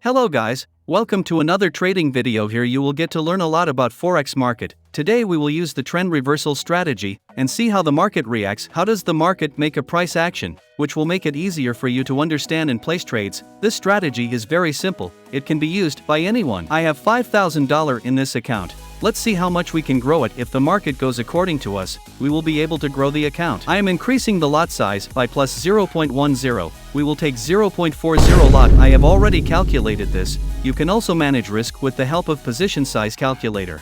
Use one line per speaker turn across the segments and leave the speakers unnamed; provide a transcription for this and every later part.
Hello guys, welcome to another trading video. Here you will get to learn a lot about Forex market. Today we will use the trend reversal strategy and see how the market reacts. How does the market make a price action, which will make it easier for you to understand and place trades. This strategy is very simple. It can be used by anyone. I have $5,000 in this account. Let's see how much we can grow it. If the market goes according to us, we will be able to grow the account. I am increasing the lot size by plus 0.10. We will take 0.40 lot. I have already calculated this. You can also manage risk with the help of position size calculator.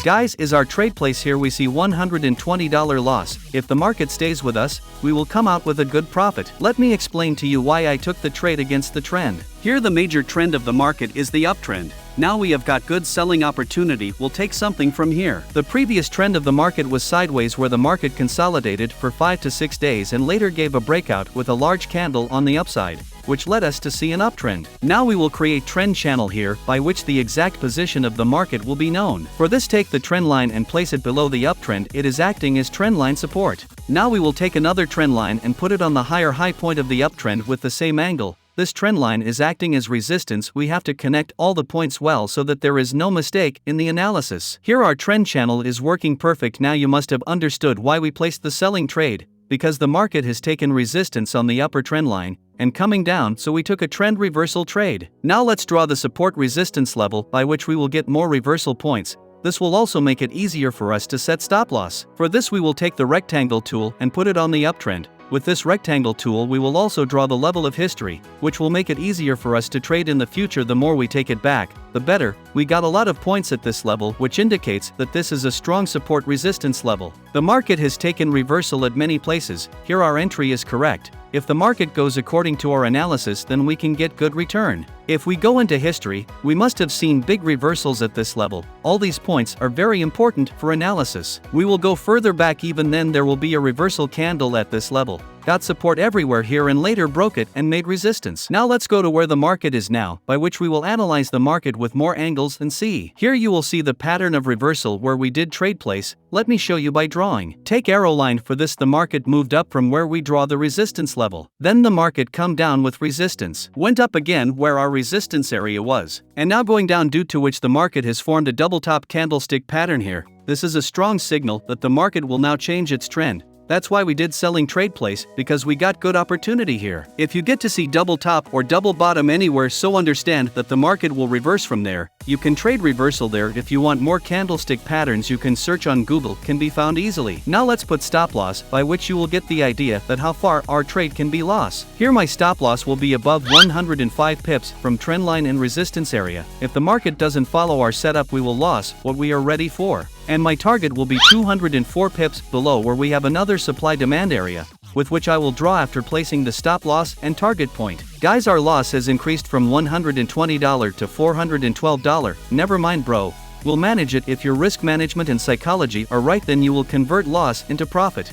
Guys, is our trade place here. We see $120 loss. If the market stays with us, we will come out with a good profit. Let me explain to you why I took the trade against the trend. Here the major trend of the market is the uptrend. Now we have got good selling opportunity. We'll take something from here. The previous trend of the market was sideways, where the market consolidated for 5 to 6 days and later gave a breakout with a large candle on the upside, which led us to see an uptrend. Now we will create trend channel here, by which the exact position of the market will be known. For this, take the trend line and place it below the uptrend. It is acting as trend line support. Now we will take another trend line and put it on the higher high point of the uptrend with the same angle. This trend line is acting as resistance. We have to connect all the points well so that there is no mistake in the analysis. Here our trend channel is working perfect. Now you must have understood why we placed the selling trade, because the market has taken resistance on the upper trend line and coming down, so we took a trend reversal trade. Now let's draw the support resistance level by which we will get more reversal points. This will also make it easier for us to set stop loss. For this we will take the rectangle tool and put it on the uptrend. With this rectangle tool we will also draw the level of history, which will make it easier for us to trade in the future. The more we take it back, the better. We got a lot of points at this level, which indicates that this is a strong support resistance level. The market has taken reversal at many places. Here our entry is correct. If the market goes according to our analysis, then we can get good return. If we go into history, we must have seen big reversals at this level. All these points are very important for analysis. We will go further back. Even then there will be a reversal candle at this level. Got support everywhere here and later broke it and made resistance. Now let's go to where the market is now, by which we will analyze the market with more angles and see. Here you will see the pattern of reversal where we did trade place. Let me show you by drawing. Take arrow line. For this the market moved up from where we draw the resistance level. Then the market come down with resistance. Went up again where our resistance area was. And now going down, due to which the market has formed a double top candlestick pattern here. This is a strong signal that the market will now change its trend. That's why we did selling trade place, because we got good opportunity here. If you get to see double top or double bottom anywhere, so understand that the market will reverse from there. You can trade reversal there. If you want more candlestick patterns, you can search on Google, can be found easily. Now let's put stop loss, by which you will get the idea that how far our trade can be loss. Here my stop loss will be above 105 pips from trend line and resistance area. If the market doesn't follow our setup, we will lose what we are ready for. And my target will be 204 pips below, where we have another supply demand area, with which I will draw after placing the stop loss and target point. Guys, our loss has increased from $120 to $412. Never mind bro, we'll manage it. If your risk management and psychology are right, then you will convert loss into profit.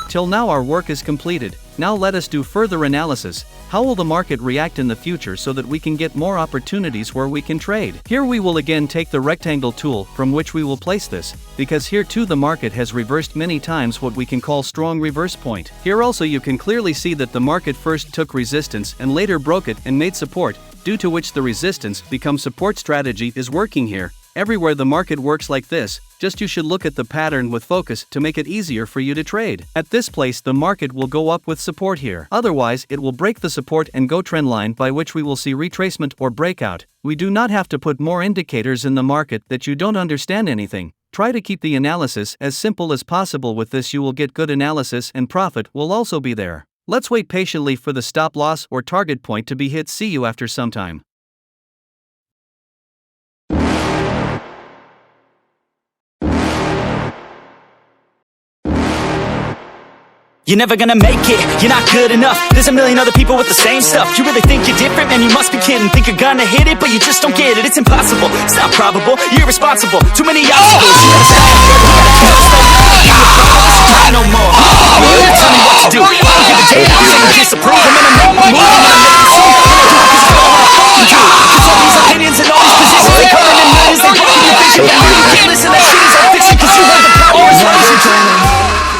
Till now our work is completed. Now let us do further analysis. How will the market react in the future so that we can get more opportunities where we can trade? Here we will again take the rectangle tool from which we will place this, because here too the market has reversed many times, what we can call strong reverse point. Here also you can clearly see that the market first took resistance and later broke it and made support, due to which the resistance becomes support strategy is working here. Everywhere the market works like this, just you should look at the pattern with focus to make it easier for you to trade. At this place the market will go up with support here. Otherwise it will break the support and go trend line, by which we will see retracement or breakout. We do not have to put more indicators in the market that you don't understand anything. Try to keep the analysis as simple as possible. With this you will get good analysis and profit will also be there. Let's wait patiently for the stop loss or target point to be hit. See you after some time.
You're never gonna make it, you're not good enough. There's a million other people with the same stuff. You really think you're different? Man, you must be kidding. Think you're gonna hit it, but you just don't get it. It's impossible, it's not probable, you're irresponsible. Too many obstacles, you gotta stop. No more. You tell me what to do. I don't give a damn if you disapprove. I'm in a move, I'm never seen. Cause all these opinions and all these positions, they come in millions, they block your vision. You can't listen, that shit is all fiction, cause you have the power as long as you're training.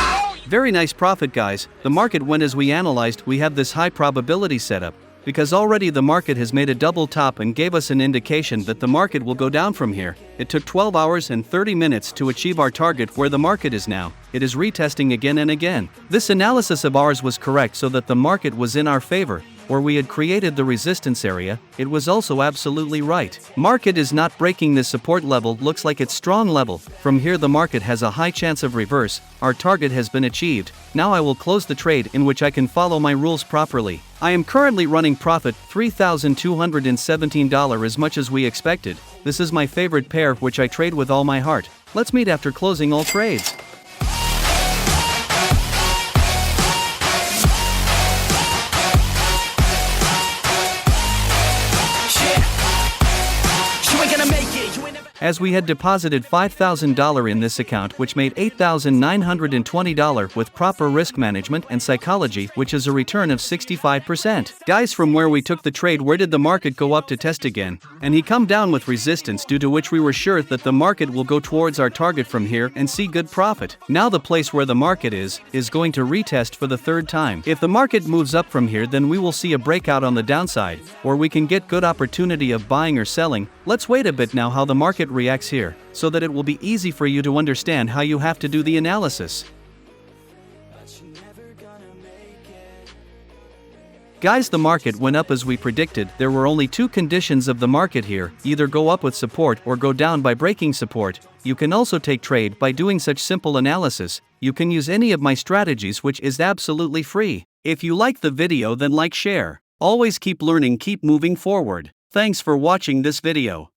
Very nice profit, guys. The market went as we analyzed. We have this high probability setup, because already the market has made a double top and gave us an indication that the market will go down from here. It took 12 hours and 30 minutes to achieve our target where the market is now. It is retesting again and again. This analysis of ours was correct, so that the market was in our favor. Where we had created the resistance area, it was also absolutely right. Market is not breaking this support level, looks like it's strong level. From here the market has a high chance of reverse. Our target has been achieved. Now I will close the trade in which I can follow my rules properly. I am currently running profit $3,217 as much as we expected. This is my favorite pair which I trade with all my heart. Let's meet after closing all trades. As we had deposited $5,000 in this account, which made $8,920 with proper risk management and psychology, which is a return of 65%. Guys, from where we took the trade, where did the market go up to test again? And he come down with resistance, due to which we were sure that the market will go towards our target from here and see good profit. Now the place where the market is going to retest for the third time. If the market moves up from here, then we will see a breakout on the downside, or we can get good opportunity of buying or selling. Let's wait a bit now how the market reacts here, so that it will be easy for you to understand how you have to do the analysis. Guys, the market went up as we predicted. There were only two conditions of the market here: either go up with support or go down by breaking support. You can also take trade by doing such simple analysis. You can use any of my strategies, which is absolutely free. If you like the video, then like, share. Always keep learning, keep moving forward. Thanks for watching this video.